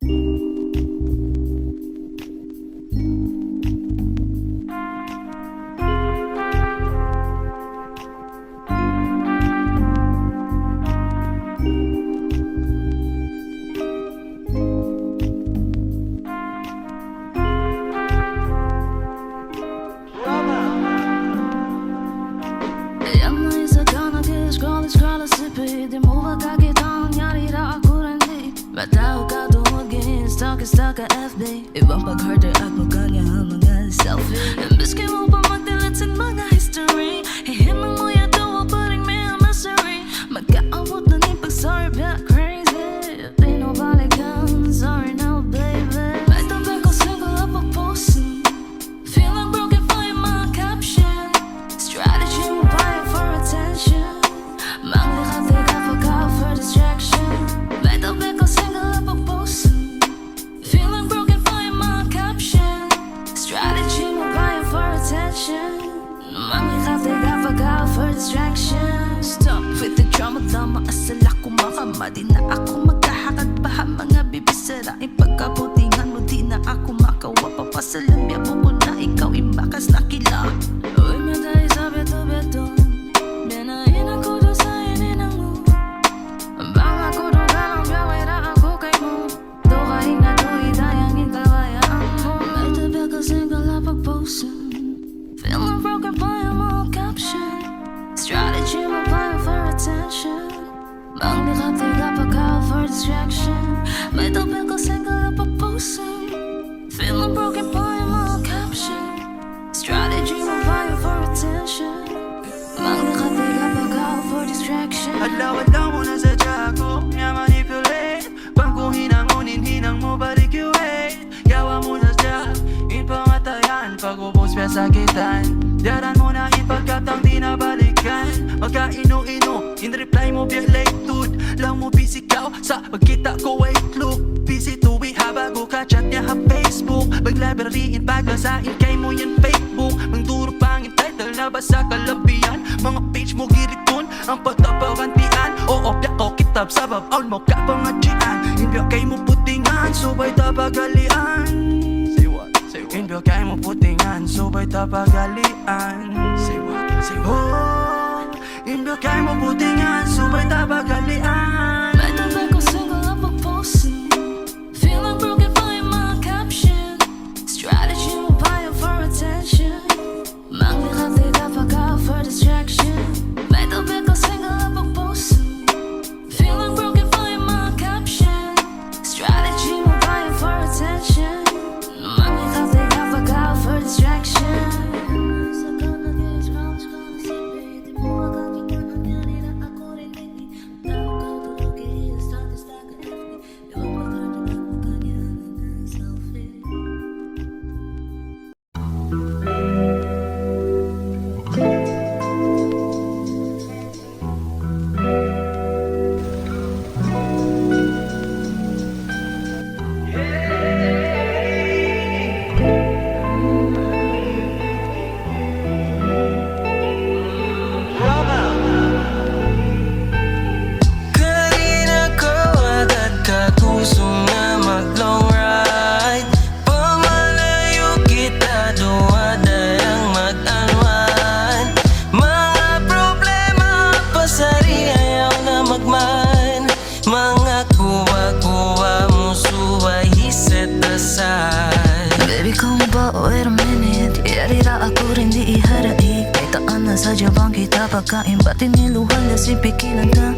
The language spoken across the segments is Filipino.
Di mo ba kakita ang nangyari na ako rin di Matao ka tumagin, stalker FB Ibang pag-harder at magkanya ang mga selfie Imbis kayo mo pa mag-delete sa mga history Hihimang mo yato o pa rin may mystery Magkaabot na ni pag-sorry but crazy Di no balikan, sorry now baby May tabi ko single up pag-posting Feeling broken for yung mga caption Strategy mo pa yun for attention Manglikat for distraction May tabi ko single up pag-posting Feeling broken for yung mga caption Strategy mo ba yun for attention Manglikat for distraction Stop with the drama, tama asala ko makama Di na ako magkahakad pa mga bibisarain Pagkabutingan mo di na ako makawa Papasalambya mo ko na ikaw imakas na kila Uy, matay sa beto-beto Binayin ako doon sa ininang mo Baka ko doon ka lang biyaway na ako kay mo Tukaing na tuwidayangin kawayaan mo May tabi ka single up pag-posting Feeling broken pa yung mga caption Strategy mo pa yun for attention Manglikat pagka for distraction May tabi ka single up pag-posting Feeling broken pa yung mga caption Strategy mo pa yun for attention Manglikat pagka for distraction Adlaw-adlaw mo na sadya ako Nga manipulate Pang kung hinangunin-hinang mo balik you wait Yawa mo na sadya Ipamatayan Pag-ubos pa sakitan Yaran mo na ipagkatang di na balikan Magka-ino-ino In-reply mo biya late dude Lang mo busy ka sa pagkita ko wait look Busy tuwi habago ka chat niya ha Facebook Mag-library-in paglasain kay mo yan Facebook Mangduro pang title na ba sa kalabihan Mga page mo giriton ang pagtapawantian O opya ko kitab sa babaw mo ka pangadjian Inbya kay mo putingan subay tapagalian Say what? Say what? Inbya kay mo putingan subay tapagalian Say what? Say what? Oh, inbya kay mo putingan subay tapagalian May tabi ko single up pag-posting Feeling broken for yung mga caption Strategy mo pa yun for attention Manglikat pagka for distraction May tabi ko single up pag-posting Feeling broken for yung mga caption Strategy mo pa yun for attention Manglikat pagka for distraction Wait a minute, yarira ako rin di iharaig May taan na sadya bang kita pagkain Ba't iniluhan na si pikilan na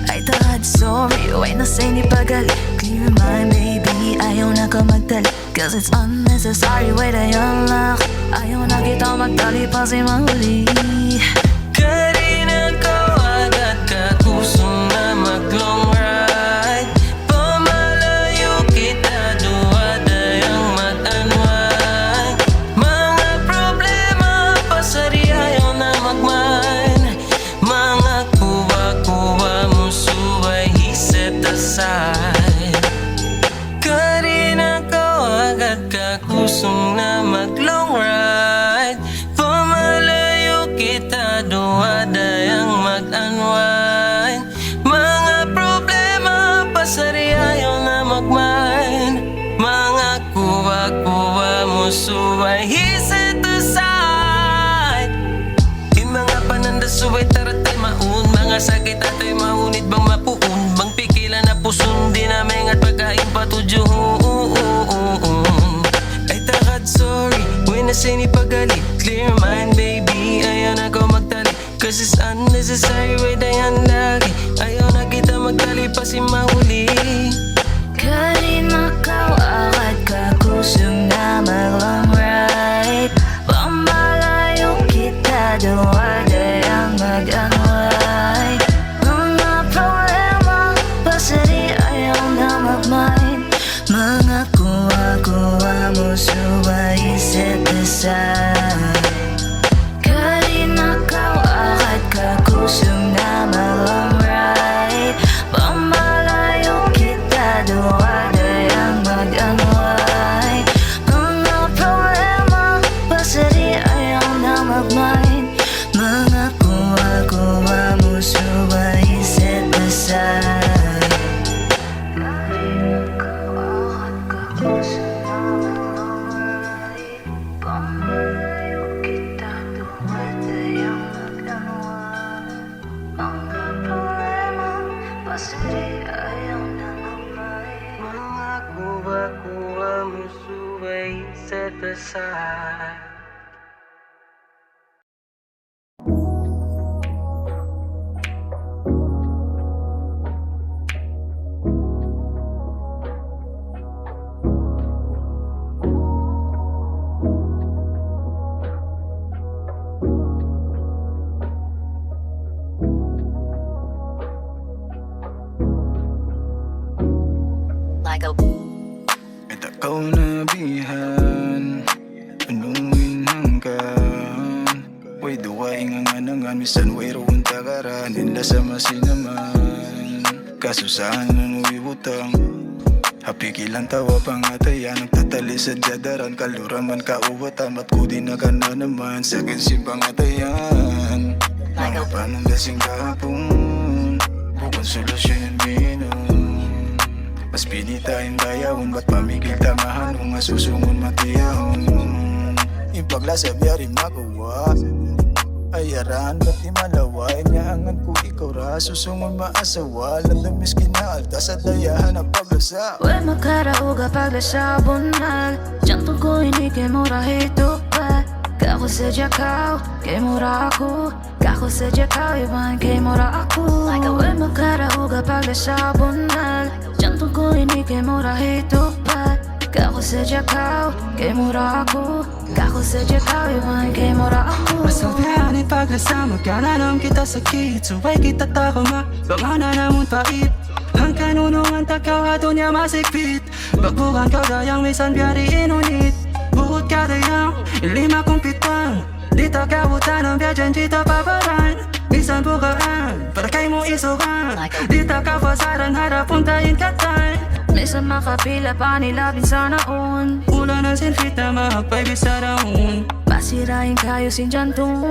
Ay tahad sorry, ay nasay ni pagali Clear my baby, ayaw na ka magtali Cause it's unnecessary, wait ayan lang Ayaw na kita magtali pa si mahuli Karina ko agad ka kusong na mag-long ride Pamalayo kita duwadayang mag-unwind Mga problema pasari ayaw na magmine Mga kuwa-kuwa mo suway he set aside Karina ko agad ka kusong na mag-long ride Pamalayo kita sa highway dayan lagi. Ayaw na kita magtalipas si mahuli. Kanina kau akad ka kusong na mag-long ride. Pamalayo kita duwadayang mag-unwind. Mga problema pasari ayaw na mag-mind. Mga kuha-kuha mo subay set aside. Kanina kau akad ka kusong na mag-long ride. Pamalayo kita duwadayang mag-unwind. Mga problema pasari ayaw na mag-mind. Mga kuha-kuha mo subay set aside. Kanina kau akad ka kusong na mag-long ride. Pamalayo kita duwadayang mag-unwind. Mga problema pasari ayaw na mag-mind. Mga kuha-kuha mo subay set aside. Like a At ako nabihan Anuin hanggan Way duwaing ang anangan Misan way roon takaran Inla sa masinaman Kasusahan ng uwiwutang Hapikilang tawa pangatayan Nagtatali sa jadaran Kaluraman kauwatan Mat kudi na ka na naman Sa akin si pangatayan Mga panong lasing kahapon Bukang solusyon yung binom Mas pinitain dayawon, ba't pamigil tamahan kung masusungon matiyahon. Ipaglasab yari magawa Ayaran, ba't di malaway Nyaangan ko ikaw ra, susungon maasawa Landamis kinaalta sa dayahan ang paglasa Uy makarauga paglasa bunal Jantung ko hindi kay mura hitupat Kako saja kau, kay mura aku Kako saja kau, iban kay mura aku Uy makarauga paglasa bunal Jantung ko hindi kay mura hitupat Kako saja kau, kay mura aku Kako saja kau, iban kay mura aku Masabihan pagkasama ka na lang kita sakit Subay kita takama, bangana namun pait Ang kanunungan takaw ato niya masikpit Pagbukan kau dayang misan biyari inunit Bukod ka dayang, ilima kong pitang Dito kabutan ang biyajan dito paparan Misan bukaan, para kay mo isukan Dito ka pasaran, harap puntayin katay Minsan makapila pa nila pinsan naon Ulan ang sinfit na mahapay bisaraon Masirain kayo sin jantung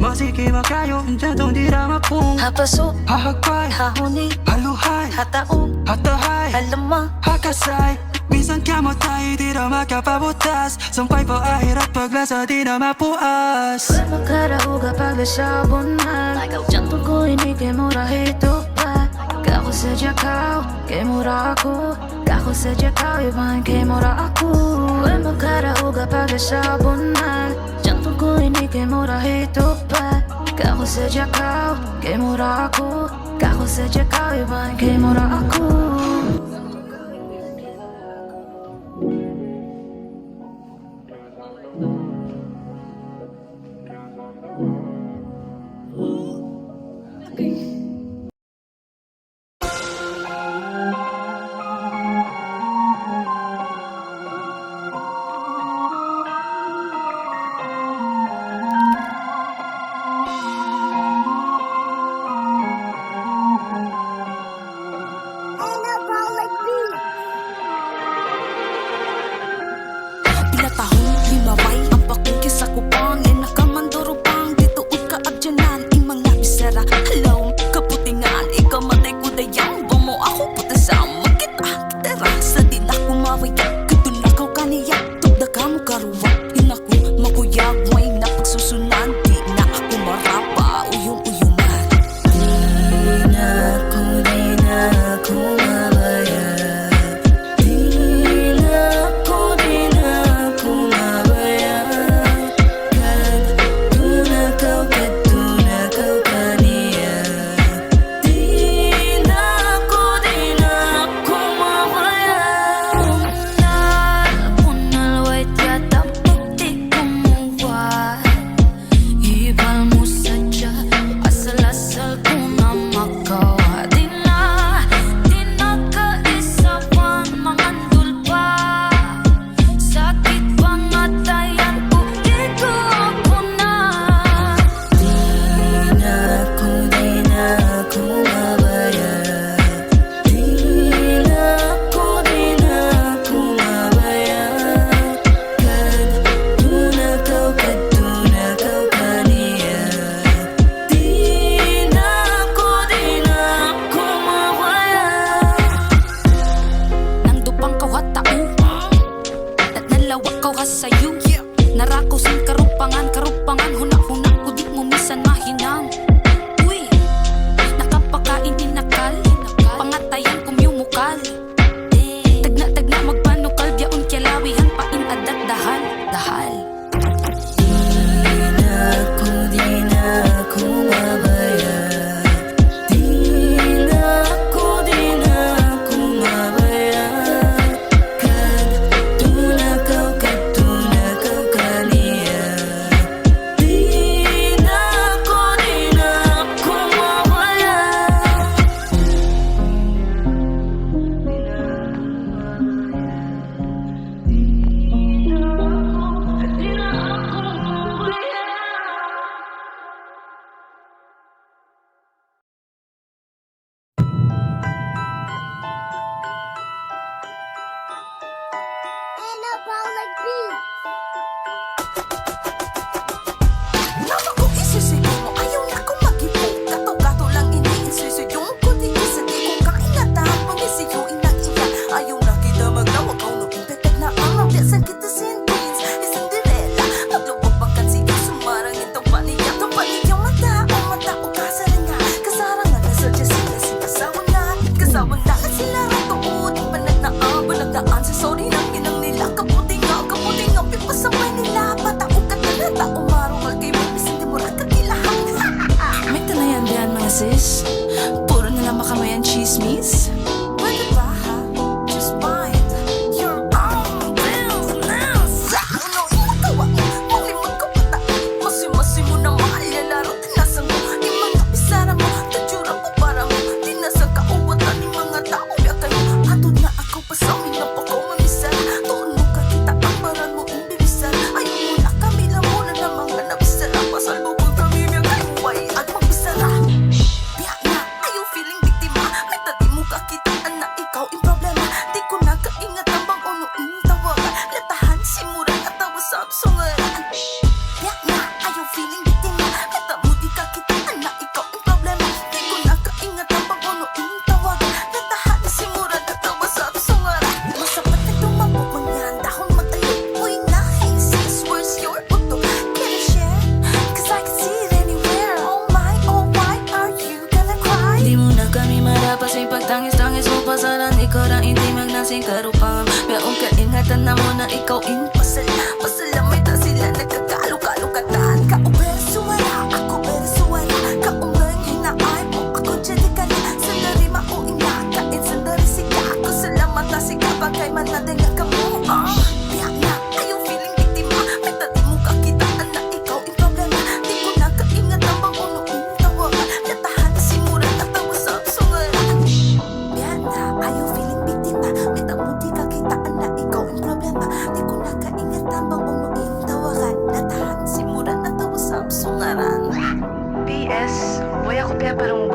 Masikima kayo, ang jantong di ramapong Hapaso, Hahagpay, hahuni, haluhay, hataong, hatahay, halama hakasay Minsan kamo tayo di na makapabutas Sampay po ahir at paglasa di na mapuas Uy makarauga paglasa bunal Jantung ko hindi kay mura hitupat Kako saja kau, kay mura aku Kako saja kau, iban kay mura aku Uy makarauga paglasa bunal Jantung ko hindi kay mura hitupat Kako saja kau, kay mura aku Kako saja kau, iban kay mura aku Pinatahong limaway ang pakungkis sa kupang Yan nakamandurupang dituod ka agyanan Imang nabisara, hello, kaputingan Ikaw matay ko dayang Bomo ako puta sa magkita Kitara sa din ako mawaya Kadun ako kaniya Tugda ka mo karuwa Inaku makuyag May napagsusunan Di na ako marapa Uyong-uyungan Di na ako mawaya bakal. Tagna magpanukal biyaon kyalawihan pain adat dahal. Di na ako mabaya. Di na ako mabaya. Kadto na kau kaniya. Di na ako mabaya. Nama ko isisigaw mo, ayaw na ko mag-ipo. Kato-kato lang iniinsisigong ko di isati kung kaingatan. Pangisiyo inang iya, ayaw na kita maglawag. Kau no impetek na ang biasan kita sin twins. Isang direla, maglawag bangkan siya. Sumarang itong paniya mata o kasaringa. Kasarangan na sa Jessica, si kasawan na sila ratuod. Ang panagnaang, balagdaan sa sorry ng inang nila. Kaputi nga, pipasabay nila. Patao ka na tao marungal kay Bibis, hindi mo rin kakilahan. May tanayan diyan mga sis. Puro na lang makamayan chismis. Pwede ba ha? Just mind your own business. Ano inagawa mo? Malimag ka pata. Masi mo na maalala. Tinasan mo, yung mga pisara mo. Tatsura mo para mo. Tinasang kauwatan ng mga tao. Biya kayo, atod na ako pasawin na pa ko mamisara. Tuon mo kakita ang baran mo imbibisara. Ayaw mo na kami lang muna na mga nabisara. Pasalbubog kami biya kayo ay at magbisara. Biya na, ayaw feeling biktima. May tati mo kakitaan na ikaw yung problema. Di ko na kaingat ang bang unuin tawagan. Latahan, simuran at tawas sa absungaran. Biya na, ayaw feeling biktima. May tati mo di kakitaan na ikaw yung problema. Di ko na kaingat ang bang unuin tawagan. Latahan, simuran at tawas sa absungaran. Masapat na tumabog manyan, dahon matalog. Uy nahing sis, where's your puto? Can I share? Cause I can see it anywhere. Oh my, why are you gonna cry? Di mo na kami marapas ay pagtangis-tangis mo pasalan. Ikaw na hindi magnasing karupang. Mayroong kaingatan na mo na ikaw in pasalamay ta sila nagkakalo-kalukatan. Kaubersuwala, ako bersuwala. Kaumang hinaay mo, ako dyan ka na. Sandari mauina, kain sandari siya. Ako salamat na siya, bagay man natin ka mo. Biya na, ayaw feeling biktima. May tati mo kakitaan na ikaw yung problema. Di ko na kaingat ang bang unuin tawagan. Latahan, simuran at tawas sa absungaran. Biya na, ayaw feeling biktima. May tati mo di kakitaan na ikaw yung problema. Di ko na kaingat ang bang unuin tawagan. Latahan, simuran at tawas sa absungaran. PS, voy a copiar para un